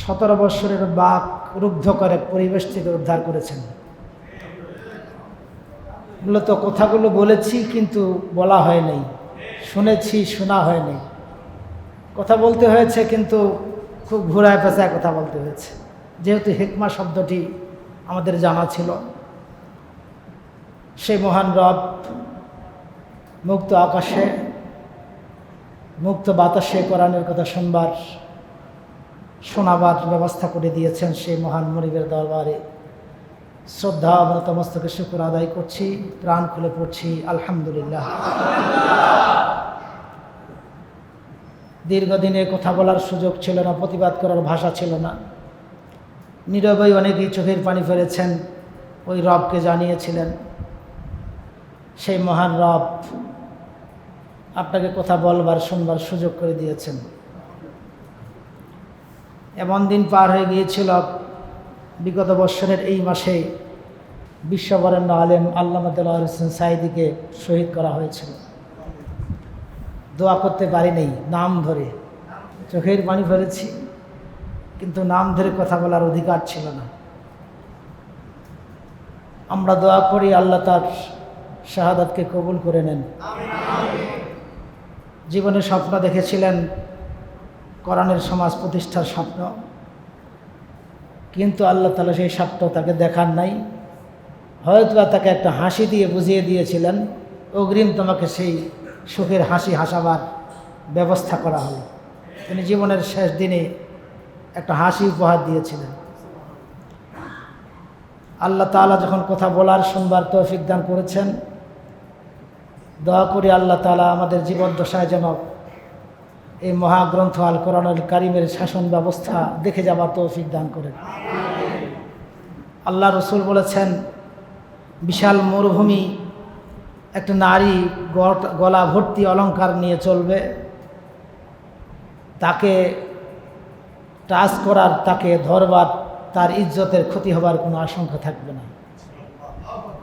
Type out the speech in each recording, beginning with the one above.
17 বৎসরের বাক রুদ্ধ করে পরিবেশ থেকে উদ্ধার করেছেন। মূলত কথাগুলো বলেছি কিন্তু বলা হয় নাই, শুনেছি শোনা হয়নি। কথা বলতে হয়েছে কিন্তু খুব ঘোরায় পেঁচায় কথা বলতে হয়েছে, যেহেতু হিকমা শব্দটি আমাদের জানা ছিল। সেই মহান রব মুক্ত আকাশে মুক্ত বাতাসে কোরআনের কথা শুনবার শোনাবার ব্যবস্থা করে দিয়েছেন। সেই মহান মনিবের দরবারে শ্রদ্ধা নতমস্তকে শুকর আদায় করছি, প্রাণ খুলে পড়ছি আলহামদুলিল্লাহ। দীর্ঘদিনে কথা বলার সুযোগ ছিল না, প্রতিবাদ করার ভাষা ছিল না। নীরবেই অনেকেই চোখের পানি ফেলেছেন, ওই রবকে জানিয়েছিলেন। সেই মহান রব আপনাকে কথা বলবার শুনবার সুযোগ করে দিয়েছেন। এমন দিন পার হয়ে গিয়েছিল, বিগত বৎসরের এই মাসে বিশ্ববরেণ্য আলেম আল্লামা দেলোয়ার হোসেন সাঈদীকে শহীদ করা হয়েছিল। দোয়া করতে পারিনি, নাম ধরে চোখের পানি ফেলেছি, কিন্তু নাম ধরে কথা বলার অধিকার ছিল না। আমরা দোয়া করি আল্লাহ তার শাহাদাতকে কবুল করে নেন। জীবনে স্বপ্ন দেখেছিলেন কোরআনের সমাজ প্রতিষ্ঠার স্বপ্ন, কিন্তু আল্লাহ তাআলা সেই স্বপ্ন তাকে দেখান নাই। হয়তো তাকে একটা হাসি দিয়ে বুঝিয়ে দিয়েছিলেন, অগ্রিম তোমাকে সেই সুখের হাসি হাসাবার ব্যবস্থা করা হলো। তিনি জীবনের শেষ দিনে একটা হাসি উপহার দিয়েছিলেন। আল্লাহ তাআলা যখন কথা বলার শুনবার তৌফিক দান করেছেন, দোয়া করি আল্লাহ তাআলা আমাদের জীবদ্দশায় যেন এই মহাগ্রন্থ আল কোরআনুল কারীমের শাসন ব্যবস্থা দেখে যাবার তৌফিক দান করেন। আল্লাহ রসুল বলেছেন, বিশাল মরুভূমি, একটা নারী গলা ভর্তি অলংকার নিয়ে চলবে, তাকে টাচ করার, তাকে ধরবার, তার ইজ্জতের ক্ষতি হবার কোনো আশঙ্কা থাকবে না।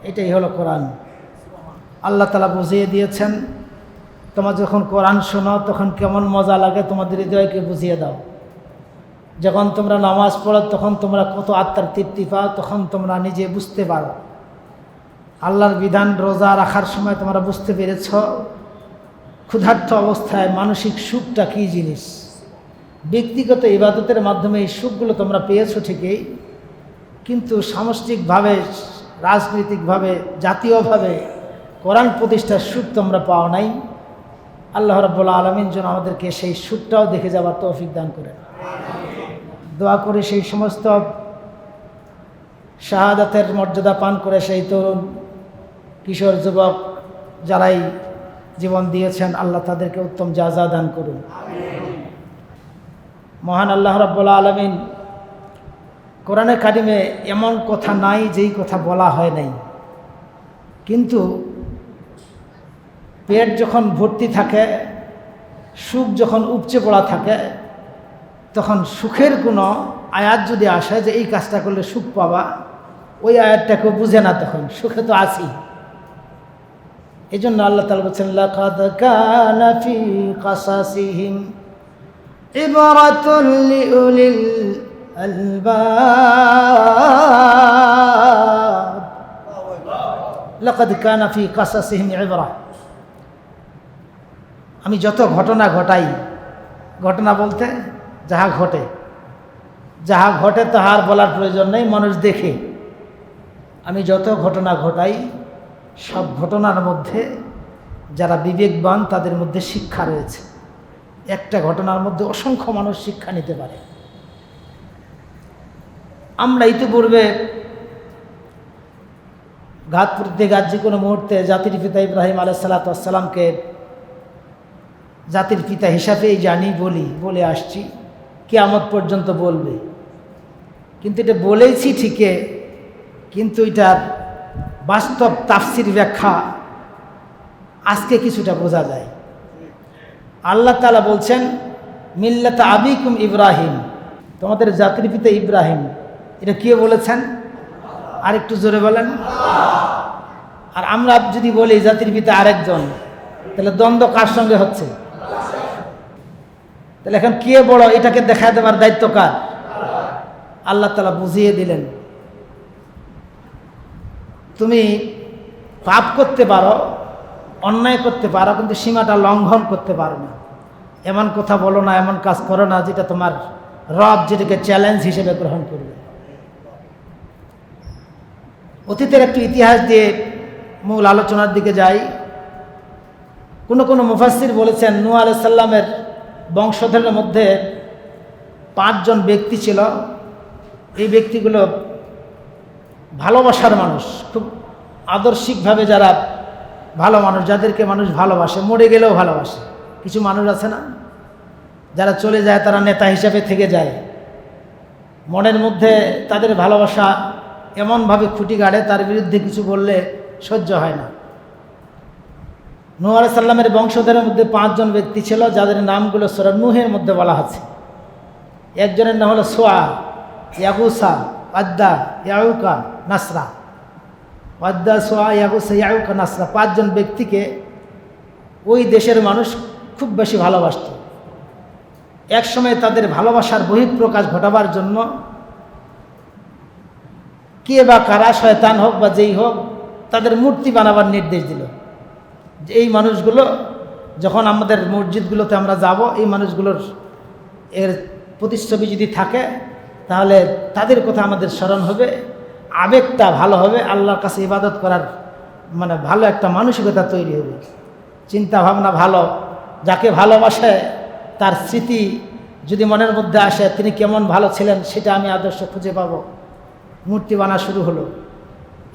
এটাই হলো কোরআন। আল্লাহ তাআলা বুঝিয়ে দিয়েছেন, তোমরা যখন কোরআন শোনো তখন কেমন মজা লাগে তোমাদের হৃদয়কে বুঝিয়ে দাও। যখন তোমরা নামাজ পড়ো তখন তোমরা কত আত্মার তৃপ্তি পাও, তখন তোমরা নিজে বুঝতে পারো। আল্লাহর বিধান রোজা রাখার সময় তোমরা বুঝতে পেরেছ ক্ষুধার্ত অবস্থায় মানসিক সুখটা কী জিনিস। ব্যক্তিগত ইবাদতের মাধ্যমে এই সুখগুলো তোমরা পেয়েছো ঠিকই, কিন্তু সামষ্টিকভাবে, রাজনৈতিকভাবে, জাতীয়ভাবে কোরআন প্রতিষ্ঠার সুখ তোমরা পাও নাই। আল্লাহ রাব্বুল আলামিন যেন আমাদেরকে সেই সুখটাও দেখে যাবার তৌফিক দান করেন। দোয়া করে সেই সমস্ত শাহাদাতের মর্যাদা পান করে সেই তরুণ কিশোর যুবক যারাই জীবন দিয়েছেন, আল্লাহ তাদেরকে উত্তম জাযা দান করুন। মহান আল্লাহ রাব্বুল আলামিন কোরআনে কারিমে এমন কথা নাই যেই কথা বলা হয় নাই, কিন্তু পেট যখন ভর্তি থাকে, সুখ যখন উপচে পড়া থাকে, তখন সুখের কোনো আয়াত যদি আসে যে এই কাজটা করলে সুখ পাবা, ওই আয়াতটাকে বুঝে না, তখন সুখে তো আছি। এই জন্য আল্লাহ তাআলা বলছেন, লাকাদ কানা ফি কাসাসিহিম ইবরাতুল লিউলিল আলবাব। লাকাদ কানা ফি কাসাসিহিম ইবরা। আমি যত ঘটনা ঘটাই, ঘটনা বলতে যাহা ঘটে, যাহা ঘটে তাহার বলার প্রয়োজন নেই, মানুষ দেখে। আমি যত ঘটনা ঘটাই, সব ঘটনার মধ্যে যারা বিবেকবান তাদের মধ্যে শিক্ষা রয়েছে। একটা ঘটনার মধ্যে অসংখ্য মানুষ শিক্ষা নিতে পারে। আমরা ইতিপূর্বে ঘাতপ্রতিঘাত যে কোনো মুহূর্তে জাতির পিতা ইব্রাহিম আলাইহিস সালাতু ওয়াস সালামকে জাতির পিতা হিসাবেই জানি, বলে আসছি, কিয়ামত পর্যন্ত বলবে। কিন্তু এটা বলেছি ঠিকই, কিন্তু এটার বাস্তব তাফসির ব্যাখ্যা আজকে কিছুটা বোঝা যায়। আল্লাহ তাআলা বলছেন, মিল্লাতা আবিকুম ইব্রাহিম, তোমাদের জাতির পিতা ইব্রাহিম। এটা কে বলেছেন? আর একটু জোরে বলেন। আর আমরা যদি বলি জাতির পিতা আরেকজন, তাহলে দ্বন্দ্ব কার সঙ্গে হচ্ছে? তাহলে এখন কে বড়, এটাকে দেখায় দেওয়ার দায়িত্ব কার? আল্লাহ তাআলা বুঝিয়ে দিলেন, তুমি পাপ করতে পারো, অন্যায় করতে পারো, কিন্তু সীমাটা লঙ্ঘন করতে পারো না। এমন কথা বলো না, এমন কাজ করো না যেটা তোমার রব যেটাকে চ্যালেঞ্জ হিসেবে গ্রহণ করবে। অতীতের একটি ইতিহাস দিয়ে মূল আলোচনার দিকে যাই। কোনো মুফাসসির বলেছেন নূহ আলাইহিস সালামের বংশধরের মধ্যে 5 জন ব্যক্তি ছিল। এই ব্যক্তিগুলো ভালোবাসার মানুষ, খুব আদর্শিকভাবে যারা ভালো মানুষ, যাদেরকে মানুষ ভালোবাসে, মরে গেলেও ভালোবাসে। কিছু মানুষ আছে না, যারা চলে যায় তারা নেতা হিসাবে থেকে যায়, মনের মধ্যে তাদের ভালোবাসা এমনভাবে খুঁটি গাড়ে, তার বিরুদ্ধে কিছু বললে সহ্য হয় না। নূহ আলাইহিস সালামের বংশধরের মধ্যে 5 জন ব্যক্তি ছিল, যাদের নামগুলো সূরা নূহের মধ্যে বলা আছে। একজনের নাম হলো সুয়া, ইয়াগুসা, ওয়াদ্দা, ইয়াউকা, নাসরা। ওয়াদ্দা, সুয়া, ইয়াগুসা, ইয়াউকা, নাসরা 5 জন ব্যক্তিকে ওই দেশের মানুষ খুব বেশি ভালোবাসত। একসময় তাদের ভালোবাসার বহিঃপ্রকাশ ঘটাবার জন্য কে বা কারা, শয়তান হোক বা যেই হোক, তাদের মূর্তি বানাবার নির্দেশ দিল যে এই মানুষগুলো যখন আমাদের মসজিদগুলোতে আমরা যাব, এই মানুষগুলোর এর প্রতিচ্ছবি যদি থাকে তাহলে তাদের কথা আমাদের স্মরণ হবে, আবেগটা ভালো হবে, আল্লাহর কাছে ইবাদত করার মানে ভালো একটা মানসিকতা তৈরি হবে, চিন্তা ভাবনা ভালো। যাকে ভালোবাসে তার স্মৃতি যদি মনের মধ্যে আসে, তিনি কেমন ভালো ছিলেন সেটা আমি আদর্শ খুঁজে পাবো। মূর্তি বানা শুরু হলো।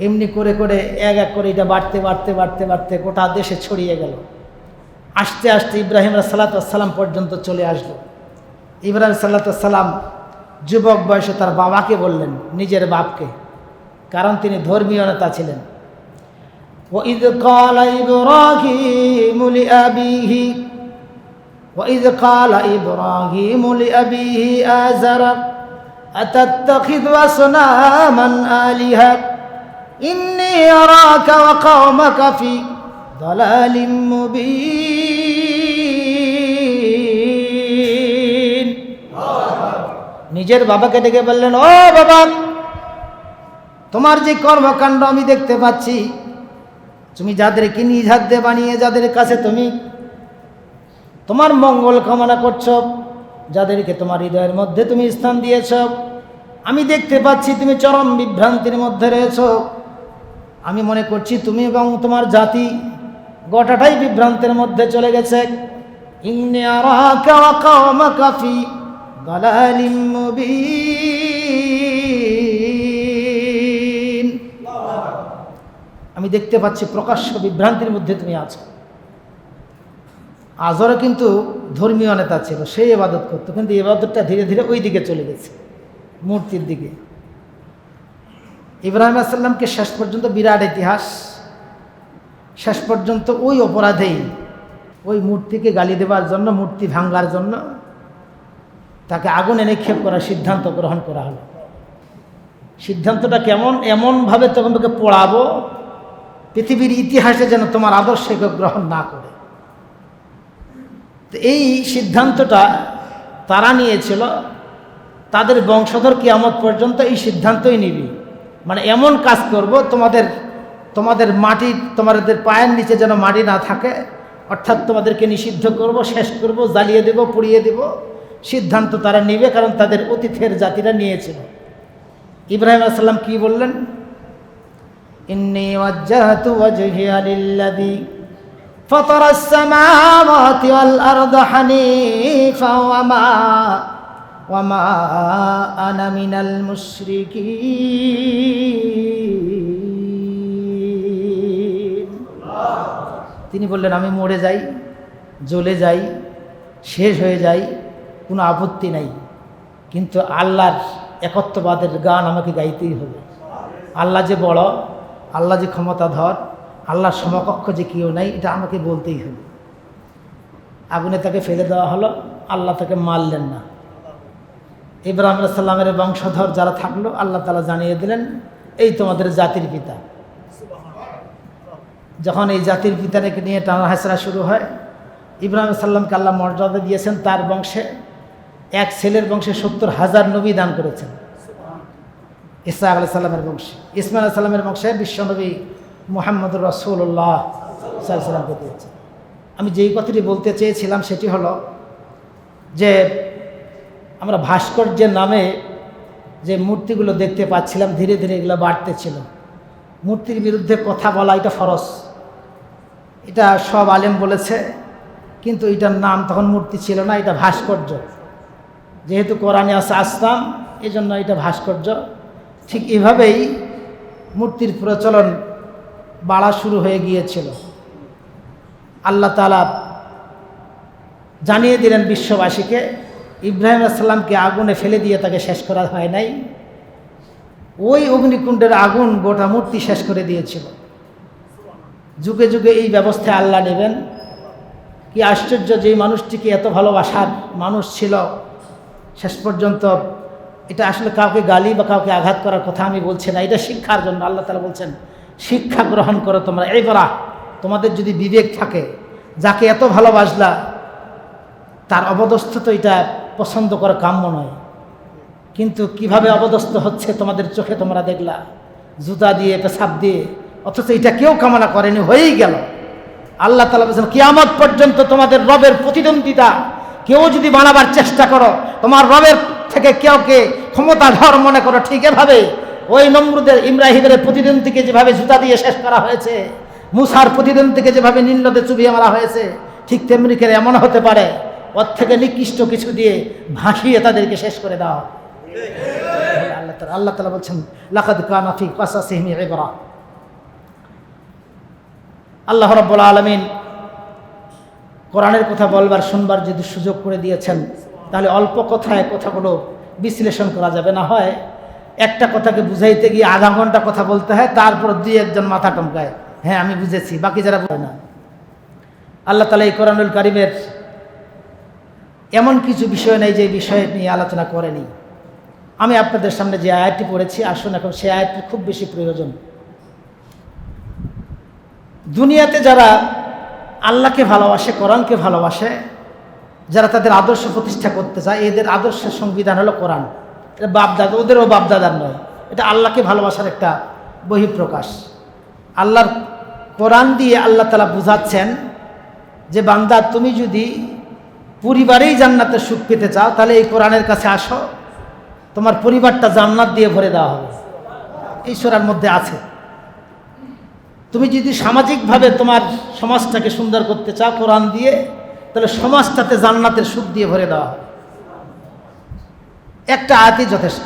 এমনি করে করে এক এক করে এটা বাড়তে বাড়তে বাড়তে বাড়তে গোটা দেশে ছড়িয়ে গেল। আস্তে আস্তে ইব্রাহিম আলাইহিস সালাম পর্যন্ত চলে আসলো। ইব্রাহিম আলাইহিস সালাম যুবক বয়সে তার বাবাকে বললেন, নিজের বাপকে, কারণ তিনি ধর্মীয় নেতা ছিলেন। وَإِذْ قَالَ إِبْرَاهِيمُ لِأَبِيهِ آزَرَ أَتَتَّخِذُ أَصْنَامًا آلِهَةً إِنِّي أَرَاكَ وَقَوْمَكَ فِي ضَلَالٍ مُبِينٍ। নিজের বাবাকে ডেকে বললেন, ও বাবা, তোমার যে কর্মকাণ্ড আমি দেখতে পাচ্ছি, তুমি যাদেরকে নিজ হাত দিয়ে বানিয়ে যাদের কাছে তুমি তোমার মঙ্গল কামনা করছো, যাদেরকে তোমার হৃদয়ের মধ্যে তুমি স্থান দিয়েছ, আমি দেখতে পাচ্ছি তুমি চরম বিভ্রান্তির মধ্যে রয়েছ। আমি মনে করছি তুমি এবং তোমার জাতি গোটাটাই বিভ্রান্তের মধ্যে চলে গেছে। ইন্নী আরাকা ওয়া কওমাকা ফি দালালিম মুবিন। আমি দেখতে পাচ্ছি প্রকাশ্য বিভ্রান্তির মধ্যে তুমি আছো। আজরও কিন্তু ধর্মীয় নেতা ছিল, সেই ইবাদত করতো, কিন্তু ইবাদতটা ধীরে ধীরে ওই দিকে চলে গেছে, মূর্তির দিকে। ইব্রাহিম আলাইহিস সালামকে শেষ পর্যন্ত বিরাট ইতিহাস, শেষ পর্যন্ত ওই অপরাধেই, ওই মূর্তিকে গালি দেওয়ার জন্য, মূর্তি ভাঙ্গার জন্য তাকে আগুনে নিক্ষেপ করার সিদ্ধান্ত গ্রহণ করা হলো। সিদ্ধান্তটা কেমন? এমনভাবে তখন তোকে পোড়াবো পৃথিবীর ইতিহাসে যেন তোমার আদর্শকে গ্রহণ না করে। তো এই সিদ্ধান্তটা তারা নিয়েছিল, তাদের বংশধর কিয়ামত পর্যন্ত এই সিদ্ধান্তই নিবি, মানে এমন কাজ করব তোমাদের মাটি, তোমাদের পায়ের নিচে যেন মাটি না থাকে, অর্থাৎ তোমাদেরকে নিষিদ্ধ করব, শেষ করব, জ্বালিয়ে দেব, পুড়িয়ে দেব। সিদ্ধান্ত তারা নিবে, কারণ তাদের অতীতের জাতিরা নিয়েছিল। ইব্রাহিম আলাইহিস সালাম কি বললেন? ইন্নী ওয়াজ্জাহতু ওয়াজহিয়া লিল্লাযী ফাতারাস সামাওয়াতি ওয়াল আরদা হানিফা ওয়া মা আনা মিনাল মুশরিকিন। তিনি বললেন, আমি মরে যাই, জ্বলে যাই, শেষ হয়ে যাই, কোনো আপত্তি নাই, কিন্তু আল্লাহর একত্ববাদের গান আমাকে গাইতেই হবে। আল্লাহ যে বড়, আল্লাহ যে ক্ষমতাধর, আল্লাহর সমকক্ষ যে কেউ নাই, এটা আমাকে বলতেই হবে। আগুনে তাকে ফেলে দেওয়া হলো, আল্লাহ তাকে মারলেন না। ইব্রাহিম আলাইহিস সালামের বংশধর যারা থাকলো, আল্লাহ তাআলা জানিয়ে দিলেন, এই তোমাদের জাতির পিতা। যখন এই জাতির পিতাকে নিয়ে টানা হাসরা শুরু হয়, ইব্রাহিম আলাইহিস সালামকে আল্লাহ মর্যাদা দিয়েছেন, তার বংশে এক ছেলের বংশে 70,000 নবী দান করেছেন। ঈসা আলাইহিস সালামের বংশে, ইসমাঈল আলাইহিস সালামের বংশে বিশ্বনবী মুহাম্মদুর রাসূলুল্লাহ সাল্লাল্লাহু আলাইহি সাল্লামকে দিয়েছে। আমি যেই কথাটি বলতে চেয়েছিলাম সেটি হলো যে আমরা ভাস্কর্যের নামে যে মূর্তিগুলো দেখতে পাচ্ছিলাম ধীরে ধীরে এগুলো বাড়তে ছিল। মূর্তির বিরুদ্ধে কথা বলা এটা ফরজ, এটা সব আলেম বলেছে, কিন্তু এটার নাম তখন মূর্তি ছিল না, এটা ভাস্কর্য। যেহেতু কোরআনে আছে আসলাম, এই জন্য এটা ভাস্কর্য। ঠিক এভাবেই মূর্তির প্রচলন বাড়া শুরু হয়ে গিয়েছিল। আল্লাহ তাআলা জানিয়ে দিলেন বিশ্ববাসীকে, ইব্রাহিম আলাইহিস সালামকে আগুনে ফেলে দিয়ে তাকে শেষ করা হয় নাই, ওই অগ্নিকুণ্ডের আগুন গোটা মূর্তি শেষ করে দিয়েছিল। যুগে যুগে এই ব্যবস্থায় আল্লাহ নেবেন। কি আশ্চর্য, যেই মানুষটিকে এত ভালোবাসার মানুষ ছিল, শেষ পর্যন্ত এটা আসলে কাউকে গালি বা কাউকে আঘাত করার কথা আমি বলছি না, এটা শিক্ষার জন্য। আল্লাহ তাআলা বলছেন শিক্ষা গ্রহণ করো তোমরা, এইবারা তোমাদের যদি বিবেক থাকে, যাকে এত ভালোবাসলা তার অবদস্থ তো এটা পছন্দ করা কাম্য নয়। কিন্তু কিভাবে অবদস্থ হচ্ছে তোমাদের চোখে তোমরা দেখলা, জুতা দিয়ে পেশাব দিয়ে, অথচ এটা কেউ কামনা করেনি, হয়েই গেল। আল্লাহ তাআলা বলেছেন কিয়ামত পর্যন্ত তোমাদের রবের প্রতিদ্বন্দ্বিতা কেউ যদি বানাবার চেষ্টা করো, তোমার রবের থেকে কেউকে ক্ষমতাধর মনে করো, ঠিক এভাবে ওই নমরুদের ইব্রাহিমের প্রতিদ্বন্দ্বীকে যেভাবে জুতা দিয়ে শেষ করা হয়েছে, মুসার প্রতিদ্বন্দ্বীকে যেভাবে নীল নদে চুবিয়ে মারা হয়েছে, ঠিক তেমনি করে এমন হতে পারে ওর থেকে নিকৃষ্ট কিছু দিয়ে ভাসিয়ে তাদেরকে শেষ করে দাও। আল্লাহ তাআলা বলছেন লাকাদ কানা ফি কাসাসিহিম ইবরা। আল্লাহ রাব্বুল আলামিন কোরআনের কথা বলবার শুনবার যদি সুযোগ করে দিয়েছেন, তাহলে অল্প কথায় কথাগুলো বিশ্লেষণ করা যাবে না। হয় একটা কথাকে বুঝাইতে গিয়ে আধা ঘন্টা কথা বলতে হয়, তারপর দুই একজন মাথা টমকায়, হ্যাঁ আমি বুঝেছি, বাকি যারা বলে না। আল্লাহ তাআলা এই কোরআনুল কারীমের এমন কিছু বিষয় নেই যে বিষয় নিয়ে আলোচনা করেনি। আমি আপনাদের সামনে যে আয়াতটি পড়েছি, আসুন এখন সেই আয়াতটি খুব বেশি প্রয়োজন। দুনিয়াতে যারা আল্লাহকে ভালোবাসে, কোরআনকে ভালোবাসে, যারা তাদের আদর্শ প্রতিষ্ঠা করতে চায়, এদের আদর্শের সংবিধান হলো কোরআন। এটা বাপদাদা, ওদেরও বাপদাদার নয়, এটা আল্লাহকে ভালোবাসার একটা বহিঃপ্রকাশ। আল্লাহর কোরআন দিয়ে আল্লাহ তাআলা বুঝাচ্ছেন যে বান্দা, তুমি যদি পরিবারেই জান্নাতের সুখ পেতে চাও, তাহলে এই কোরআনের কাছে আসো, তোমার পরিবারটা জান্নাত দিয়ে ভরে দেওয়া হবে। এই সূরার মধ্যে আছে। তুমি যদি সামাজিকভাবে তোমার সমাজটাকে সুন্দর করতে চাও কোরআন দিয়ে, তাহলে সমাজটাতে জান্নাতের সুখ দিয়ে ভরে দেওয়া হবে। একটা আয়াতই যথেষ্ট।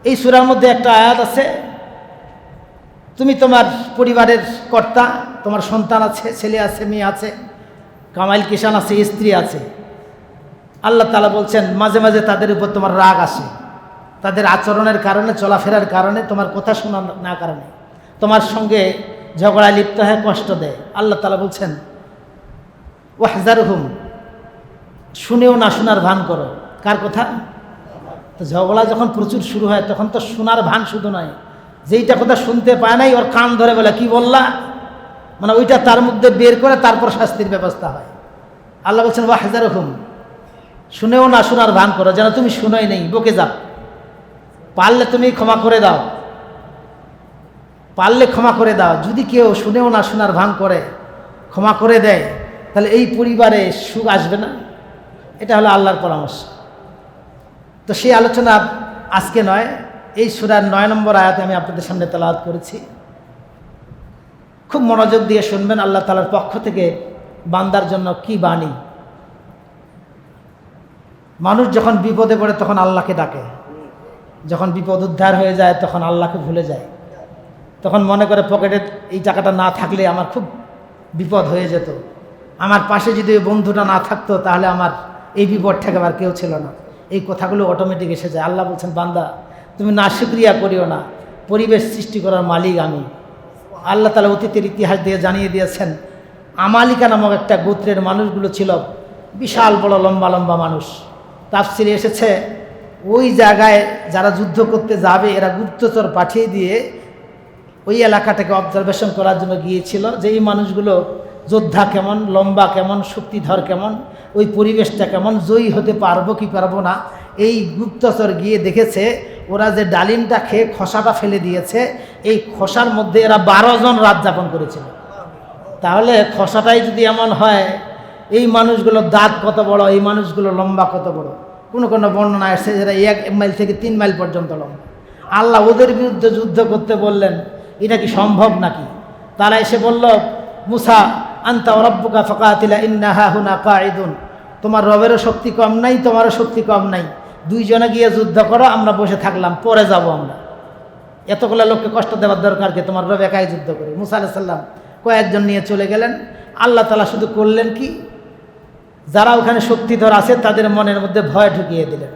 এই সূরার মধ্যে একটা আয়াত আছে, তুমি তোমার পরিবারের কর্তা, তোমার সন্তান আছে, ছেলে আছে, মেয়ে আছে, কামাইল কিষান আছে, স্ত্রী আছে। আল্লাহ তাআলা বলছেন মাঝে মাঝে তাদের উপর তোমার রাগ আসে, তাদের আচরণের কারণে, চলাফেরার কারণে, তোমার কথা শোনা না কারণে তোমার সঙ্গে ঝগড়ায় লিপ্ত হয়, কষ্ট দেয়। আল্লাহ তাআলা বলছেন ওয়াহজারহুম, শুনেও না শোনার ভান করো। কার কথা? তো ঝগড়া যখন প্রচুর শুরু হয়, তখন তো শোনার ভান শুধু নয়, যেইটা কথা শুনতে পায় নাই ওর কান ধরে বলে কি বললা, মানে ওইটা তার মধ্যে বের করে তারপর শাস্তির ব্যবস্থা হয়। আল্লাহ বলছেন ওয়াহজারহুম, শুনেও না শোনার ভান করো, যেন তুমি শুনোই নেই, বকে যাও। পারলে তুমি ক্ষমা করে দাও, পারলে ক্ষমা করে দাও। যদি কেউ শুনেও না শোনার ভান করে ক্ষমা করে দেয়, তাহলে এই পরিবারে সুখ আসবে না। এটা হলো আল্লাহর পরামর্শ। তো সেই আলোচনা আজকে নয়, এই সূরার 9 নম্বর আয়াতে আমি আপনাদের সামনে তেলাওয়াত করেছি। খুব মনোযোগ দিয়ে শুনবেন আল্লাহ তাআলার পক্ষ থেকে বান্দার জন্য কি বাণী। মানুষ যখন বিপদে পড়ে তখন আল্লাহকে ডাকে, যখন বিপদ উদ্ধার হয়ে যায় তখন আল্লাহকে ভুলে যায়, তখন মনে করে পকেটে এই টাকাটা না থাকলে আমার খুব বিপদ হয়ে যেত, আমার পাশে যদি ওই বন্ধুটা না থাকতো তাহলে আমার এই বিপদ ঠেকাবার কেউ ছিল না। এই কথাগুলো অটোমেটিক এসে যায়। আল্লাহ বলছেন বান্দা তুমি নাশুকরিয়া করিও না, পরিবেশ সৃষ্টি করার মালিক আমি। আল্লাহ তাআলা অতীতের ইতিহাস দিয়ে জানিয়ে দিয়েছেন, আমালিকা নামক একটা গোত্রের মানুষগুলো ছিল বিশাল বড় লম্বা লম্বা মানুষ। তাফসিরে এসেছে ওই জায়গায় যারা যুদ্ধ করতে যাবে এরা গুপ্তচর পাঠিয়ে দিয়ে ওই এলাকাটাকে অবজারভেশন করার জন্য গিয়েছিল, যে এই মানুষগুলো যোদ্ধা কেমন, লম্বা কেমন, শক্তিধর কেমন, ওই পরিবেশটা কেমন, জয়ী হতে পারবো কি পারবো না। এই গুপ্তচর গিয়ে দেখেছে ওরা যে ডালিমটা খেয়ে খোসাটা ফেলে দিয়েছে, এই খোসার মধ্যে এরা 12 জন রাত যাপন করেছিল। তাহলে খোসাটাই যদি এমন হয়, এই মানুষগুলোর দাঁত কত বড়, এই মানুষগুলো লম্বা কত বড়। কোনো কোনো বর্ণনা আসছে যারা 1 মাইল থেকে 3 মাইল পর্যন্ত লম্বা। আল্লাহ ওদের বিরুদ্ধে যুদ্ধ করতে বললেন, এটা কি সম্ভব নাকি? তারা এসে বলল, মুসা আনতা রাব্বুকা ফাকাতিলা ইন্না হাহুনা কাঈদুন, তোমার রবেরও শক্তি কম নাই, তোমারও শক্তি কম নাই, দুইজনে গিয়ে যুদ্ধ করো, আমরা বসে থাকলাম, পরে যাব আমরা। এতগুলো লোককে কষ্ট দেওয়ার দরকার কি? তোমার রব একাই যুদ্ধ করে। মুসা আলাইহিস সালাম কয়েকজন নিয়ে চলে গেলেন। আল্লাহ তাআলা শুধু করলেন কি, যারা ওখানে শক্তিধর আছে তাদের মনের মধ্যে ভয় ঢুকিয়ে দিলেন,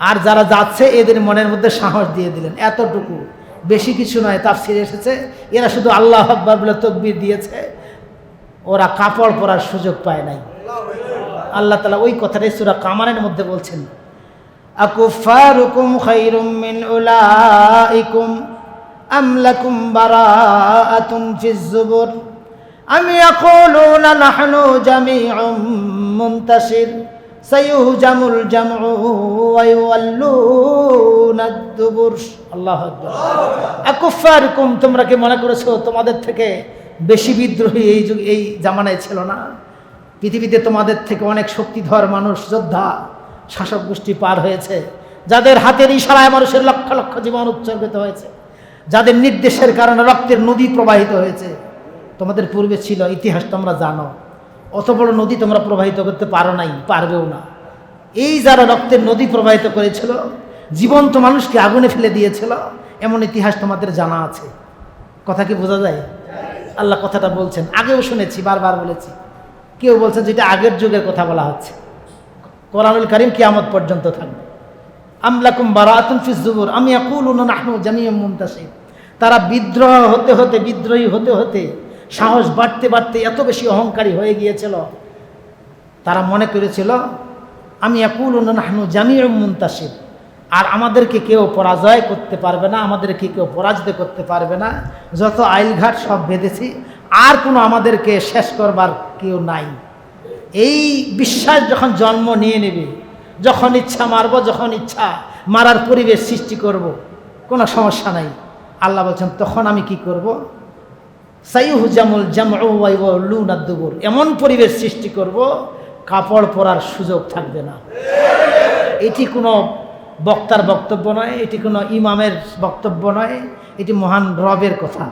আর যারা যাচ্ছে এদের মনের মধ্যে সাহস দিয়ে দিলেন। এতটুকু, বেশি কিছু নয়। তাফসীরে এসেছে এরা শুধু আল্লাহু আকবার বলে তাকবীর দিয়েছে, ওরা কাপড় পরার সুযোগ পায় নাই। আল্লাহ তাআলা ওই কথাটাই সূরা কামারের মধ্যে বলছেন, আকুফারুকুম খায়রুম মিন উলাইকুম আম লাকুম বারাআতুন ফিজ জুবুর আম ইয়াকুলুনা নাহনু জামিউম মুনতাসির সায়ুহজামুল জামউ ওয়া ইউওয়াল্লুনা আদ-দুবুর। আল্লাহু আকবার। আকুফারুকুম, তোমরা কি মনে করেছো তোমাদের থেকে বেশি বিদ্রোহী এই জামানায় ছিল না? পৃথিবীতে তোমাদের থেকে অনেক শক্তিধর মানুষ, যোদ্ধা, শাসক গোষ্ঠী পার হয়েছে, যাদের হাতের ইশারায় মানুষের লক্ষ লক্ষ জীবন উৎসর্গিত হয়েছে, যাদের নির্দেশের কারণে রক্তের নদী প্রবাহিত হয়েছে। তোমাদের পূর্বে ছিল, ইতিহাস তোমরা জানো। অত বড় নদী তোমরা প্রবাহিত করতে পারো নাই, পারবেও না। এই যারা রক্তের নদী প্রবাহিত করেছিল, জীবন্ত মানুষকে আগুনে ফেলে দিয়েছিল, এমন ইতিহাস তোমাদের জানা আছে। কথা কি বোঝা যায়? আল্লাহ কথাটা বলছেন, আগেও শুনেছি, বারবার বলেছি। কেউ বলছেন যেটা আগের যুগের কথা বলা হচ্ছে। কোরআনুল কারীম কিয়ামত পর্যন্ত থাকবে। আম লাকুম বারাআতুন ফিজ জুবুর আম ইয়াকুলুনা নাহনু জামিউম মুনতাসির। তারা বিদ্রোহী হতে হতে সাহস বাড়তে বাড়তে এত বেশি অহংকারী হয়ে গিয়েছিল, তারা মনে করেছিল আমি ইয়াকুলুনা নাহনু জামিউম মুনতাসির, আর আমাদেরকে কেউ পরাজয় করতে পারবে না, আমাদেরকে কেউ পরাজিত করতে পারবে না। যত আইলঘাট সব বেঁধেছি, আর কোনো আমাদেরকে শেষ করবার কেউ নাই। এই বিশ্বাস যখন জন্ম নিয়ে নেবে, যখন ইচ্ছা মারব, যখন ইচ্ছা মারার পরিবেশ সৃষ্টি করব, কোনো সমস্যা নাই। আল্লাহ বলছেন তখন আমি কি করব? সাইয়ুহজামুল জামউ ওয়া ইউওয়াল্লুনা আদ-দুবুর, এমন পরিবেশ সৃষ্টি করব কাপড় পরার সুযোগ থাকবে না। এটি কোনো বক্তার বক্তব্য নয়, এটি কোনো ইমামের বক্তব্য নয়, এটি মহান রবের কথা।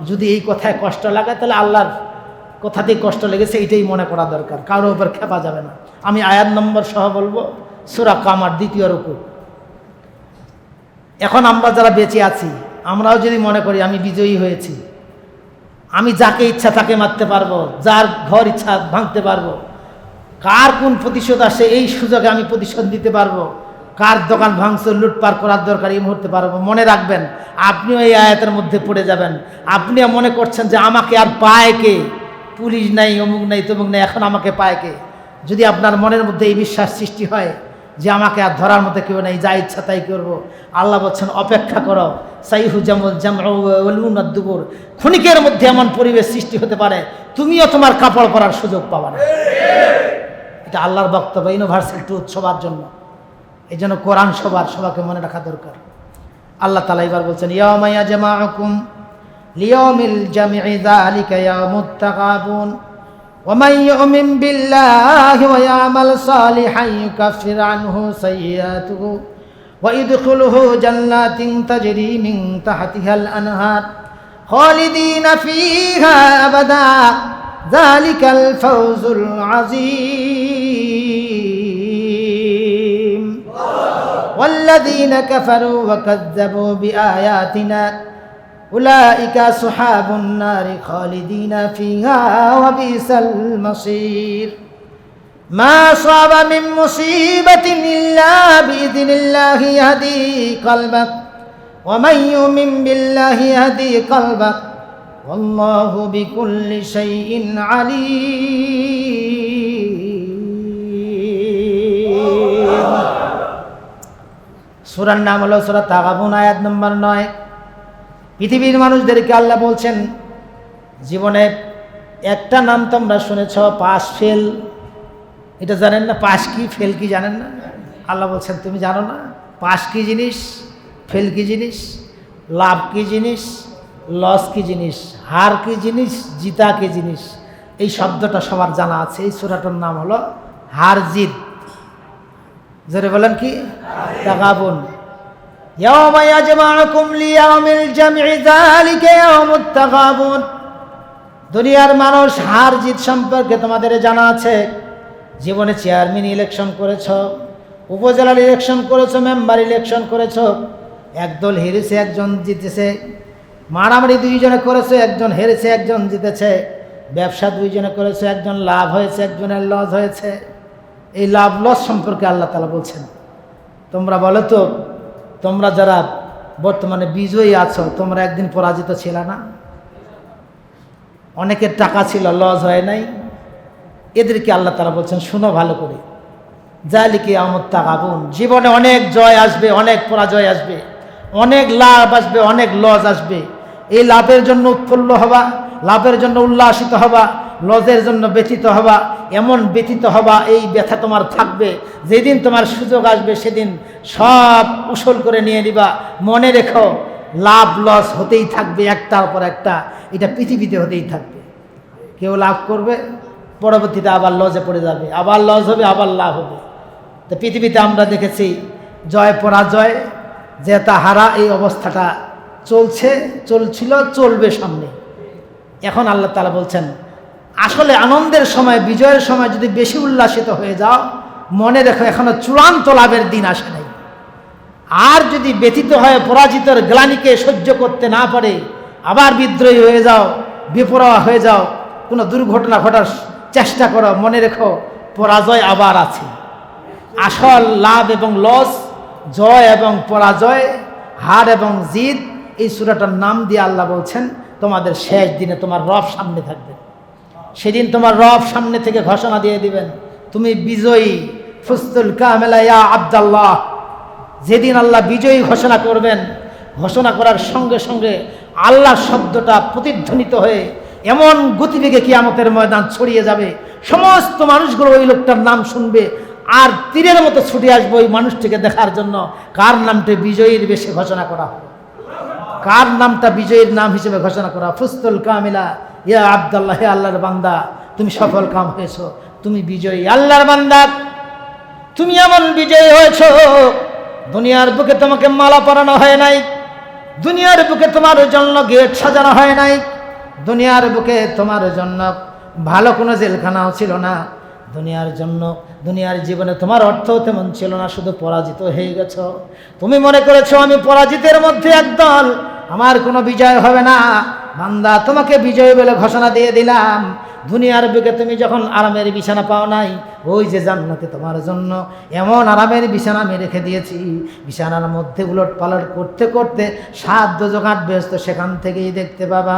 যদি এই কথায় কষ্ট লাগে তাহলে আল্লাহর কথাতেই কষ্ট লেগেছে, এটাই মনে করা দরকার, কারোর উপর খেপা যাবে না। আমি আয়াত নম্বর সহ বলবো, সূরা কামার 2 রুকু। এখন আমরা যারা বেঁচে আছি, আমরাও যদি মনে করি আমি বিজয়ী হয়েছি, আমি যাকে ইচ্ছা তাকে মারতে পারবো, যার ঘর ইচ্ছা ভাঙতে পারবো, কার কোন প্রতিশোধ আসে এই সুযোগে আমি প্রতিশোধ দিতে পারবো, কার দোকান ভাঙচুর লুটপাট করার দরকার এই মুহূর্তে পারবো। মনে রাখবেন, আপনিও এই আয়াতের মধ্যে পড়ে যাবেন। আপনিও মনে করছেন যে আমাকে আর পায় কে, পুলিশ নাই, অমুক নাই, তমুক নাই, এখন আমাকে পায় কে। যদি আপনার মনের মধ্যে এই বিশ্বাস সৃষ্টি হয় যে আমাকে আর ধরার মতো কেউ নেই, যা ইচ্ছা তাই করবো, আল্লাহ বলছেন অপেক্ষা করো, সাইয়ুহজামুল জামউ ওয়া ইউওয়াল্লুনা আদ-দুবুর। ক্ষণিকের মধ্যে এমন পরিবেশ সৃষ্টি হতে পারে তুমিও তোমার কাপড় পরার সুযোগ পাবা না। এটা আল্লাহর বক্তব্য, ইউনিভার্সাল ট্রুথ সবার জন্য। এই জন্য কোরআন সবাকে মনে রাখা দরকার। আল্লাহ তাআলা এবার বলছেন ইয়াওমা ইয়াজমাউকুম লিয়াউমিল জামঈ যালিকা ইয়াউমুত তাগাবুন ওয়া মান ইউমিন বিল্লাহি ওয়া ইয়ামাল সালিহান ইউকাফির আনহু সাইয়্যাতুহু ওয়া ইদখুলুহু জান্নাতিন তাজরি মিন তাহতিহাল আনহার খালিদিনা ফীহা আবাদা যালিকাল ফাওজুল আযীম। والذين كفروا وكذبوا بآياتنا أولئك أصحاب النار خالدين فيها وبئس المصير ما أصاب من مصيبة إلا بإذن الله يهدي قلبك ومن يؤمن بالله يهدي قلبك والله بكل شيء عليم। সূরার নাম হলো সূরা তাগাবুন, আয়াত নম্বর 9। পৃথিবীর মানুষদেরকে আল্লাহ বলছেন জীবনে একটা নাম তোমরা শুনেছ, পাস ফেল। এটা জানেন না? পাস কি ফেল কি জানেন না? আল্লাহ বলছেন তুমি জানো না পাস কি জিনিস? ফেল কি জিনিস, লাভ কি জিনিস, লস কি জিনিস, হার কি জিনিস, জিতা কি জিনিস, এই শব্দটা সবার জানা আছে। এই সূরাটার নাম হলো হার জিত। জোরে বলেন কি? তাগাবুন। ইয়াওমা ইয়াজমাউকুম লিয়াউমিল জামঈ যালিকা ইয়াউমুত তাগাবুন। দুনিয়ার মানুষ হার জিত সম্পর্কে তোমাদের জানা আছে। জীবনে চেয়ারম্যান ইলেকশন করেছ, উপজেলার ইলেকশন করেছ, মেম্বার ইলেকশন করেছ, একদল হেরেছে একজন জিতেছে, মারামারি দুইজনে করেছে, একজন হেরেছে একজন জিতেছে, ব্যবসা দুইজনে করেছে, একজন লাভ হয়েছে একজনের লস হয়েছে। এই লাভ লস সম্পর্কে আল্লাহ তাআলা বলছেন, তোমরা বলো তো, তোমরা যারা বর্তমানে বিজয়ী আছো, তোমরা একদিন পরাজিত ছিল না? অনেকের টাকা ছিল, লস হয় নাই। এদেরকে আল্লাহ তাআলা বলছেন, শুনো ভালো করে, যালিকা ইয়াউমুত তাগাবুন। জীবনে অনেক জয় আসবে, অনেক পরাজয় আসবে, অনেক লাভ আসবে, অনেক লস আসবে। এই লাভের জন্য উৎফুল্ল হবা, লাভের জন্য উল্লাসিত হবা, লসের জন্য ব্যথিত হবা। এমন ব্যথিত হবা, এই ব্যথা তোমার থাকবে। যেদিন তোমার সুযোগ আসবে সেদিন সব উসল করে নিয়ে নিবা। মনে রেখো, লাভ লস হতেই থাকবে, একটার পর একটা। এটা পৃথিবীতে হতেই থাকবে। কেউ লাভ করবে, পরবর্তীতে আবার লসে পড়ে যাবে, আবার লস হবে, আবার লাভ হবে। তো পৃথিবীতে আমরা দেখেছি জয় পরাজয়, জেতা হারা, এই অবস্থাটা চলছিল, চলবে সামনে। এখন আল্লাহ তাআলা বলছেন, আসলে আনন্দের সময়, বিজয়ের সময় যদি বেশি উল্লাসিত হয়ে যাও, মনে রেখো এখনো চূড়ান্ত লাভের দিন আসে নাই। আর যদি ব্যথিত হয়ে পরাজিতর গ্লানিকে সহ্য করতে না পারে আবার বিদ্রোহী হয়ে যাও, বেপরোয়া হয়ে যাও, কোনো দুর্ঘটনা ঘটার চেষ্টা করো, মনে রেখো পরাজয় আবার আছে। আসল লাভ এবং লস, জয় এবং পরাজয়, হার এবং জিত, এই সূরাটার নাম দিয়ে আল্লাহ বলছেন, তোমাদের শেষ দিনে তোমার রব সামনে থাকবে। সেদিন তোমার রব সামনে থেকে ঘোষণা দিয়ে দিবেন, তুমি বিজয়ী। ফুস্তুল কামেলা ইয়া আব্দাল্লাহ। যেদিন আল্লাহ বিজয়ী ঘোষণা করবেন, ঘোষণা করার সঙ্গে সঙ্গে আল্লাহ শব্দটা প্রতিধ্বনিত হয়ে এমন গতিবেগে কিয়ামতের ময়দান ছড়িয়ে যাবে, সমস্ত মানুষগুলো ওই লোকটার নাম শুনবে আর তীরের মতো ছুটে আসবে ওই মানুষটিকে দেখার জন্য। কার নামটা বিজয়ীর বেশে ঘোষণা করা হবে, কার নামটা বিজয়ীর নাম হিসেবে ঘোষণা করা। ফুস্তুল কামিলা ইয়া আব্দাল্লাহ, হে আল্লাহর বান্দা, তুমি সফল কাম হয়েছো, তুমি বিজয়ী। আল্লাহর বান্দা, তুমি এমন বিজয়ী হয়েছো, দুনিয়ার বুকে তোমাকে মালা পরানো হয় নাই, দুনিয়ার বুকে তোমার জন্য গেট সাজানো হয় নাই, দুনিয়ার বুকে তোমার জন্য ভালো কোনো জেলখানাও ছিল না, দুনিয়ার জীবনে তোমার অর্থ তেমন ছিল না, শুধু পরাজিত হয়ে গেছো। তুমি মনে করেছো আমি পরাজিতের মধ্যে একদল, আমার কোনো বিজয় হবে না। বান্দা, তোমাকে বিজয় বলে ঘোষণা দিয়ে দিলাম। দুনিয়ার বুকে তুমি যখন আরামের বিছানা পাও নাই, ওই যে জান্নাতে তোমার জন্য এমন আরামের বিছানা আমি রেখে দিয়েছি, বিছানার মধ্যে উলট পালট করতে করতে 7 দোজখ 8 বেহেশত সেখান থেকেই দেখতে পাবা।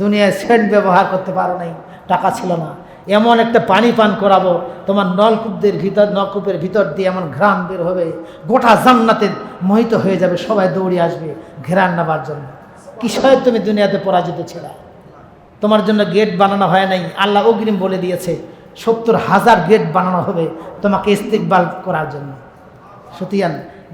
দুনিয়ায় সেন্ট ব্যবহার করতে পারো নাই, টাকা ছিল না, এমন একটা পানি পান করাবো, তোমার নলকূপের ভিতর দিয়ে এমন ঘ্রাণ বের হবে, গোটা জান্নাতে মোহিত হয়ে যাবে, সবাই দৌড়ে আসবে ঘেরান নেবার জন্য। কিসের তুমি দুনিয়াতে পরাজিত ছিল? তোমার জন্য গেট বানানো হয় নাই, আল্লাহ অগ্রিম বলে দিয়েছে 70,000 গেট বানানো হবে তোমাকে ইস্তেকবাল করার জন্য। সুতরাং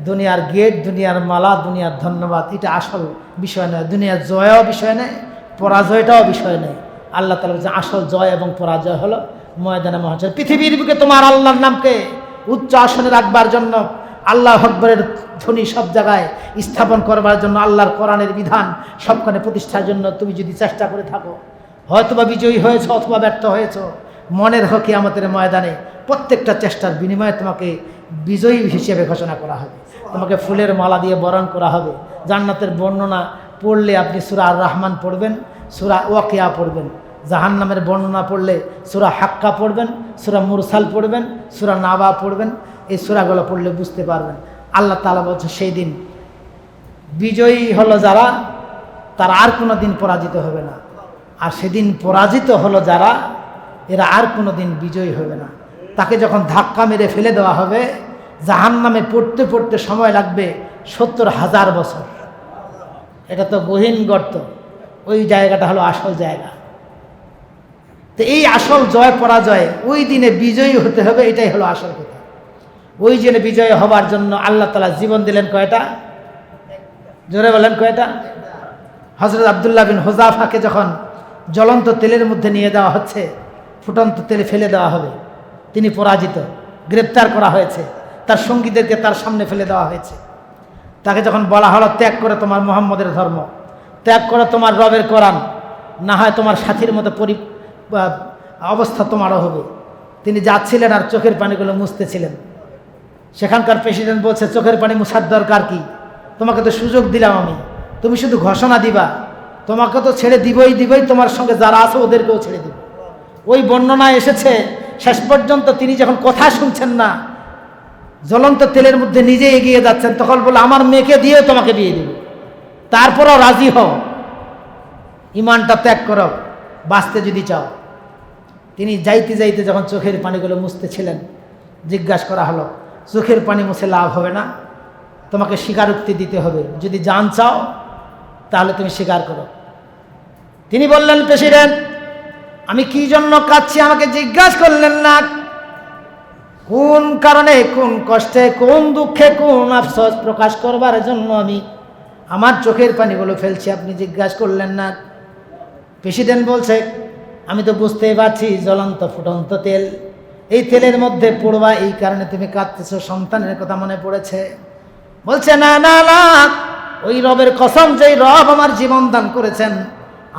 দুনিয়ার গেট, দুনিয়ার মালা, দুনিয়ার ধন্যবাদ, এটা আসল বিষয় নয়। দুনিয়ার জয়ও বিষয় নয়, পরাজয়টাও বিষয় নয়। আল্লাহ তাআলা বলেছেন, আসল জয় এবং পরাজয় হলো ময়দানে মাহশর। পৃথিবীর বুকে তোমার আল্লাহর নামকে উচ্চ আসনে রাখবার জন্য, আল্লাহ আকবরের ধ্বনি সব জায়গায় স্থাপন করবার জন্য, আল্লাহর কোরআনের বিধান সবখানে প্রতিষ্ঠার জন্য তুমি যদি চেষ্টা করে থাকো, হয়তোবা বিজয়ী হয়েছ অথবা ব্যর্থ হয়েছ, মনের হোক কিয়ামতের ময়দানে প্রত্যেকটা চেষ্টার বিনিময়ে তোমাকে বিজয়ী হিসেবে ঘোষণা করা হবে, তোমাকে ফুলের মালা দিয়ে বরণ করা হবে। জান্নাতের বর্ণনা পড়লে আপনি সূরা আর রহমান পড়বেন, সূরা ওয়াকিয়া পড়বেন। জাহান্নামের বর্ণনা পড়লে সূরা হাক্কা পড়বেন, সূরা মুরসাল পড়বেন, সূরা নাবা পড়বেন। এই সূরাগুলো পড়লে বুঝতে পারবেন। আল্লাহ তাআলা বলছে, সেই দিন বিজয়ী হলো যারা, তারা আর কোনো দিন পরাজিত হবে না। আর সেদিন পরাজিত হলো যারা, এরা আর কোনো দিন বিজয়ী হবে না। তাকে যখন ধাক্কা মেরে ফেলে দেওয়া হবে, জাহান্নামে পড়তে পড়তে সময় লাগবে 70,000 বছর। এটা তো গহীন গর্ত, ওই জায়গাটা হলো আসল জায়গা। তো এই আসল জয় পরাজয়, ওই দিনে বিজয়ী হতে হবে, এটাই হলো আসল কথা। ওই যে বিজয় হবার জন্য আল্লাহ তাআলা জীবন দিলেন কয়টা? জোরে বলেন কয়টা? হযরত আব্দুল্লাহ বিন হুযাফাকে যখন জ্বলন্ত তেলের মধ্যে নিয়ে দেওয়া হচ্ছে, ফুটন্ত তেলে ফেলে দেওয়া হবে, তিনি পরাজিত, গ্রেপ্তার করা হয়েছে, তার সঙ্গীদেরকে তার সামনে ফেলে দেওয়া হয়েছে। তাকে যখন বলা হলো ত্যাগ করে তোমার মুহাম্মদের ধর্ম, ত্যাগ করে তোমার রবের কোরআন, না হয় তোমার সাথীর মতো অবস্থা তোমারও হবে, তিনি যাচ্ছিলেন আর চোখের পানিগুলো মুছতেছিলেন। সেখানকার প্রেসিডেন্ট বলছে, চোখের পানি মুছার দরকার কি? তোমাকে তো সুযোগ দিলাম আমি, তুমি শুধু ঘোষণা দিবা, তোমাকে তো ছেড়ে দিবই, তোমার সঙ্গে যারা আছে ওদেরকেও ছেড়ে দিব। ওই বর্ণনায় এসেছে শেষ পর্যন্ত তিনি যখন কথা শুনছেন না, জ্বলন্ত তেলের মধ্যে নিজে এগিয়ে যাচ্ছেন, তখন বলে আমার মেয়েকে দিয়ে তোমাকে বিয়ে দেব, তারপরও রাজি হও, ইমানটা ত্যাগ করো, বাঁচতে যদি চাও। তিনি যাইতে যাইতে যখন চোখের পানিগুলো মুছতেছিলেন, জিজ্ঞাসা করা হলো, চোখের পানি মুছে লাভ হবে না, তোমাকে স্বীকারোক্তি দিতে হবে, যদি জান চাও তাহলে তুমি স্বীকার করো। তিনি বললেন, প্রেসিডেন্ট আমি কি জন্য কাঁদছি আমাকে জিজ্ঞাসা করলেন না, কোন কারণে, কোন কষ্টে, কোন দুঃখে, কোন আফসোস প্রকাশ করবার জন্য আমি আমার চোখের পানিগুলো ফেলছি, আপনি জিজ্ঞাসা করলেন না। প্রেসিডেন্ট বলছে, আমি তো বুঝতেই পারছি জ্বলন্ত ফুটন্ত তেল, এই তেলের মধ্যে পড়বা, এই কারণে তুমি কাঁদতেছো, সন্তানের কথা মনে পড়েছে। বলছে, না না না, ওই রবের কসম, যেই রব আমার জীবন দান করেছেন,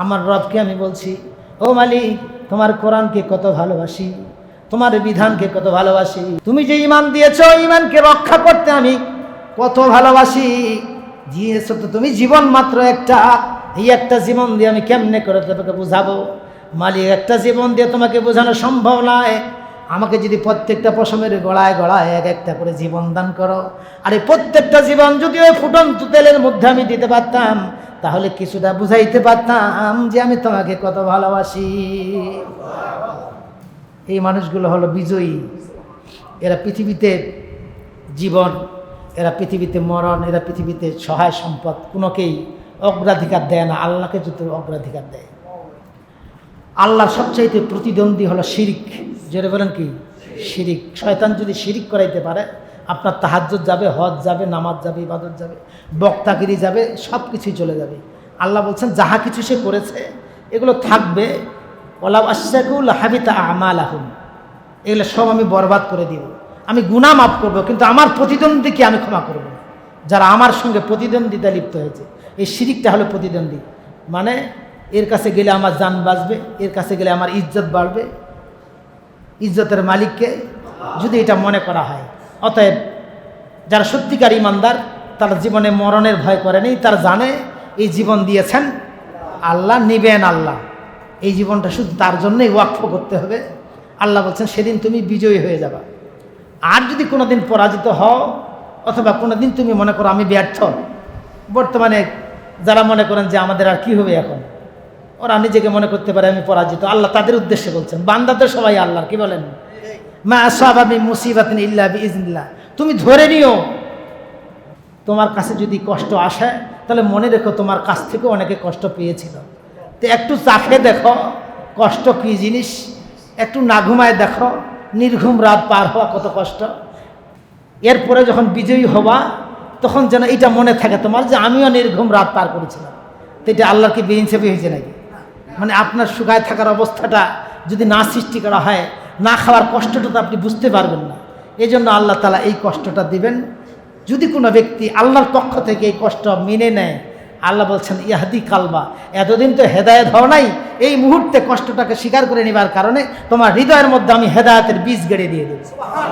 আমার রবকে আমি বলছি, ও মালিক তোমার কোরআনকে কত ভালোবাসি, তোমার বিধানকে কত ভালোবাসি, তুমি যে ঈমান দিয়েছো ঈমানকে রক্ষা করতে আমি কত ভালোবাসি। দিয়েছো তো তুমি জীবন মাত্র একটা, এই একটা জীবন দিয়ে আমি কেমনে করে তোমাকে বুঝাবো? মালিক একটা জীবন দিয়ে তোমাকে বোঝানো সম্ভব নয়, আমাকে যদি প্রত্যেকটা পশমের গড়ায় গড়ায় এক একটা করে জীবন দান করো, আর এই প্রত্যেকটা জীবন যদি ওই ফুটন্ত তেলের মধ্যে আমি দিতে পারতাম, তাহলে কিছুটা বুঝাইতে পারতাম যে আমি তোমাকে কত ভালোবাসি। এই মানুষগুলো হলো বিজয়ী, এরা পৃথিবীতে জীবন, এরা পৃথিবীতে মরণ, এরা পৃথিবীতে সহায় সম্পদ কোনোকেই অগ্রাধিকার দেয় না, আল্লাহকে যত অগ্রাধিকার দেয়। আল্লাহর সবচাইতে প্রতিদ্বন্দ্বী হলো শিরিক। যেটা বলেন কি? শিরিক। শয়তান যদি শিরিক করাইতে পারে, আপনার তাহাজ্জুদ যাবে, হজ যাবে, নামাজ যাবে, ইবাদত যাবে, বক্তাগিরি যাবে, সব কিছুই চলে যাবে। আল্লাহ বলছেন যাহা কিছু সে করেছে এগুলো থাকবে, ওয়ালাউ আশরাকু লাহাবিতা আমালাহুম, এগুলো সব আমি বরবাদ করে দিব, আমি গুনাহ মাফ করব, কিন্তু আমার প্রতিদ্বন্দ্বীকে আমি ক্ষমা করব না। যারা আমার সঙ্গে প্রতিদ্বন্দ্বিতা লিপ্ত হয়েছে, এই শিরিকটা হলো প্রতিদ্বন্দ্বী, মানে এর কাছে গেলে আমার জান বাঁচবে, এর কাছে গেলে আমার ইজ্জত বাড়বে, ইজ্জতের মালিককে যদি এটা মনে করা হয়। অতএব যারা সত্যিকার ইমানদার তারা জীবনে মরণের ভয় করেনি, তারা জানে এই জীবন দিয়েছেন আল্লাহ, নিবেন আল্লাহ, এই জীবনটা শুধু তার জন্যই ওয়াকফ করতে হবে। আল্লাহ বলছেন সেদিন তুমি বিজয়ী হয়ে যাবা। আর যদি কোনোদিন পরাজিত হও, অথবা কোনোদিন তুমি মনে করো আমি ব্যর্থ, বর্তমানে যারা মনে করেন যে আমাদের আর কি হবে এখন, ওরা নিজেকে মনে করতে পারে আমি পরাজিত, আল্লাহ তাদের উদ্দেশ্যে বলছেন, বান্দাদের সবাই আল্লাহর, কি বলেন, মা আসাবা মিন মুসিবাতিন ইল্লা বিইজনিল্লাহ, তুমি ধরে নিও তোমার কাছে যদি কষ্ট আসে তাহলে মনে রেখো তোমার কাছ থেকে অনেকে কষ্ট পেয়েছিল, তো একটু চাখে দেখো কষ্ট কী জিনিস, একটু না ঘুমায় দেখো নির্ঘুম রাত পার হওয়া কত কষ্ট। এরপরে যখন বিজয়ী হবা তখন যেন এটা মনে থাকে তোমার যে আমিও নির্ঘুম রাত পার করেছিলাম। তো এটা আল্লাহর কি বেইনসাফি হয়েছে নাকি? মানে আপনার শুকায় থাকার অবস্থাটা যদি না সৃষ্টি করা হয়, না খাওয়ার কষ্টটা তো আপনি বুঝতে পারবেন না। এই জন্য আল্লাহ তাআলা এই কষ্টটা দিবেন। যদি কোনো ব্যক্তি আল্লাহর পক্ষ থেকে এই কষ্ট মেনে নেয়, আল্লাহ বলছেন ইয়াহদি কালবা, এতদিন তো হেদায়েত হও নাই, এই মুহূর্তে কষ্টটাকে স্বীকার করে নেবার কারণে তোমার হৃদয়ের মধ্যে আমি হেদায়েতের বীজ গেড়ে দিয়ে দেব,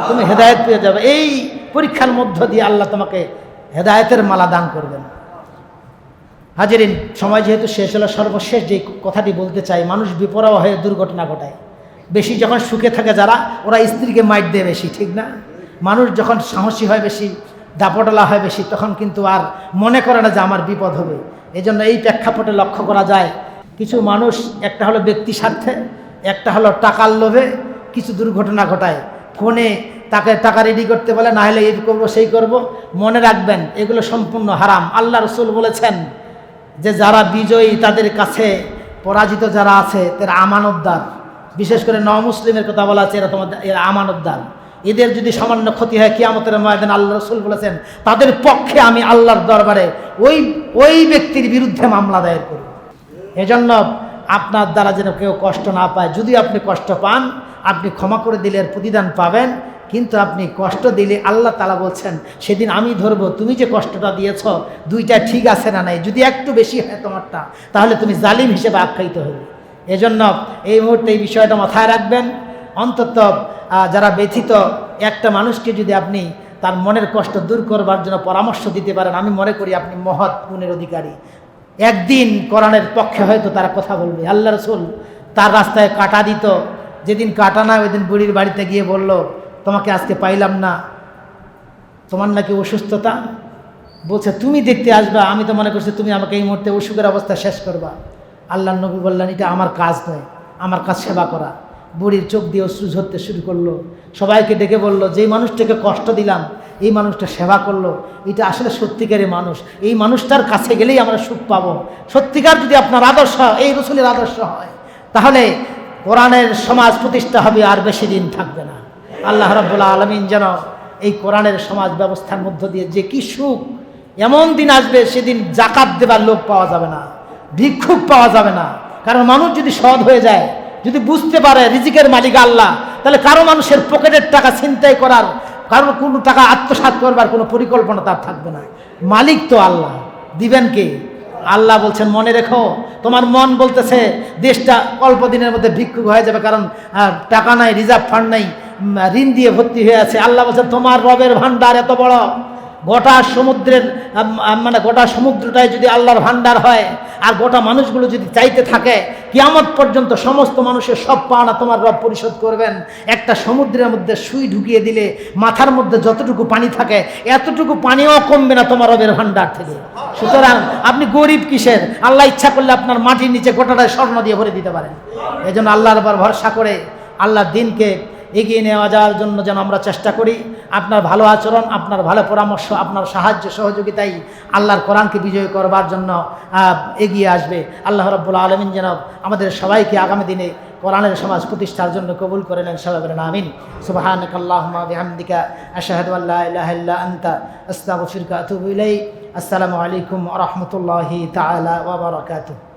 তুমি হেদায়েত পেয়ে যাবে। এই পরীক্ষার মধ্য দিয়ে আল্লাহ তোমাকে হেদায়েতের মালা দান করবেন। হাজিরিন, সময় যেহেতু শেষ হলো, সর্বশেষ যে কথাটি বলতে চাই, মানুষ বিপরোয়া হয়ে দুর্ঘটনা ঘটায়। বেশি যখন সুখে থাকে যারা, ওরা স্ত্রীকে মাইট দেয় বেশি, ঠিক না? মানুষ যখন সাহসী হয় বেশি, দাপটলা হয় বেশি, তখন কিন্তু আর মনে করে না যে আমার বিপদ হবে। এই জন্য এই প্রেক্ষাপটে লক্ষ্য করা যায়, কিছু মানুষ একটা হলো ব্যক্তি স্বার্থে, একটা হলো টাকার লোভে কিছু দুর্ঘটনা ঘটায়। ফোনে তাকে টাকা রেডি করতে বলে, না হলে এই করবো সেই করব। মনে রাখবেন এগুলো সম্পূর্ণ হারাম। আল্লাহ রাসূল বলেছেন যে যারা বিজয়ী তাদের কাছে পরাজিত যারা আছে তারা আমানতদার। বিশেষ করে নও মুসলিমের কথা বলা আছে, এরা তোমাদের এরা আমানতদার। এদের যদি সামান্য ক্ষতি হয় কিয়ামতের ময়দানে আল্লাহ রাসূল বলেছেন তাদের পক্ষে আমি আল্লাহর দরবারে ওই ব্যক্তির বিরুদ্ধে মামলা দায়ের করব। এজন্য আপনার দ্বারা যেন কেউ কষ্ট না পায়, যদি আপনি কষ্ট পান আপনি ক্ষমা করে দিলে এর প্রতিদান পাবেন, কিন্তু আপনি কষ্ট দিলে আল্লাহ তাআলা বলছেন সেদিন আমি ধরবো তুমি যে কষ্টটা দিয়েছ দুইটা ঠিক আছে না নাই, যদি একটু বেশি হয় তোমারটা তাহলে তুমি জালিম হিসেবে আখ্যায়িত হবে। এজন্য এই মুহূর্তে এই বিষয়টা মাথায় রাখবেন। অন্তত যারা ব্যথিত একটা মানুষকে যদি আপনি তার মনের কষ্ট দূর করবার জন্য পরামর্শ দিতে পারেন, আমি মনে করি আপনি মহৎ গুণের অধিকারী। একদিন কোরআনের পক্ষে হয়তো তারা কথা বলবে। আল্লাহ রাসূল তার রাস্তায় কাটা দিত, যেদিন কাটা না ওই দিন বুড়ির বাড়িতে গিয়ে বলল তোমাকে আজকে পাইলাম না, তোমার নাকি অসুস্থতা, বলছে তুমি দেখতে আসবা, আমি তো মনে করছি তুমি আমাকে এই মুহূর্তে অসুখের অবস্থা শেষ করবা। আল্লাহ নবী বললেন এটা আমার কাজ নয়, আমার কাজ সেবা করা। বুড়ির চোখ দিয়ে অশ্রু ঝরতে শুরু করলো, সবাইকে ডেকে বলল যেই মানুষটাকে কষ্ট দিলাম এই মানুষটা সেবা করলো, এটা আসলে সত্যিকারের মানুষ, এই মানুষটার কাছে গেলেই আমরা সুখ পাবো। সত্যিকার যদি আপনার আদর্শ এই রাসূলের আদর্শ হয় তাহলে কোরআনের সমাজ প্রতিষ্ঠা হবে, আর বেশি দিন থাকবে না। আল্লাহ রাব্বুল আলামিন যেন এই কোরআনের সমাজ ব্যবস্থার মধ্য দিয়ে যে কি সুখ, এমন দিন আসবে সেদিন জাকাত দেবার লোক পাওয়া যাবে না, ভিক্ষুক পাওয়া যাবে না। কারণ মানুষ যদি সৎ হয়ে যায়, যদি বুঝতে পারে রিজিকের মালিক আল্লাহ, তাহলে কারো মানুষের পকেটের টাকা ছিনতাই করার, কারো কোনো টাকা আত্মসাৎ করবার কোনো পরিকল্পনা তার থাকবে না। মালিক তো আল্লাহ, দিবেন কে? আল্লাহ বলছেন মনে রেখো, তোমার মন বলতেছে দেশটা অল্প দিনের মধ্যে ভিক্ষুক হয়ে যাবে, কারণ টাকা নাই, রিজার্ভ ফান্ড নাই, ঋণ দিয়ে ভর্তি হয়ে আছে। আল্লাহ বলছেন তোমার রবের ভান্ডার এত বড়, গোটা সমুদ্রের মানে গোটা সমুদ্রটাই যদি আল্লাহর ভান্ডার হয় আর গোটা মানুষগুলো যদি চাইতে থাকে, কিয়ামত পর্যন্ত সমস্ত মানুষের সব পাওনা তোমার রব পরিশোধ করবেন। একটা সমুদ্রের মধ্যে সুই ঢুকিয়ে দিলে মাথার মধ্যে যতটুকু পানি থাকে এতটুকু পানিও কমবে না তোমার রবের ভান্ডার থেকে। সুতরাং আপনি গরিব কিসের? আল্লাহ ইচ্ছা করলে আপনার মাটির নিচে গোটাটায় স্বর্ণ দিয়ে ভরে দিতে পারেন। এই জন্য আল্লাহর উপর ভরসা করে আল্লাহর দিনকে এগিয়ে নেওয়া যাওয়ার জন্য যেন আমরা চেষ্টা করি। আপনার ভালো আচরণ, আপনার ভালো পরামর্শ, আপনার সাহায্য সহযোগিতাই আল্লাহর কোরআনকে বিজয় করবার জন্য এগিয়ে আসবে। আল্লাহ রাব্বুল আলামিন যেন আমাদের সবাইকে আগামী দিনে কোরআনের সমাজ প্রতিষ্ঠার জন্য কবুল করে নেন। সবাই বলেন আমিন। সুবহানাকাল্লাহুম্মা বিহামদিকা আশহাদু আল্লা ইলাহা ইল্লা আনতা আস্তাগফিরুকা ওয়া আতুবু ইলাইক। আসসালামু আলাইকুম ওয়া রাহমাতুল্লাহি তাআলা ওয়া বারাকাতুহু।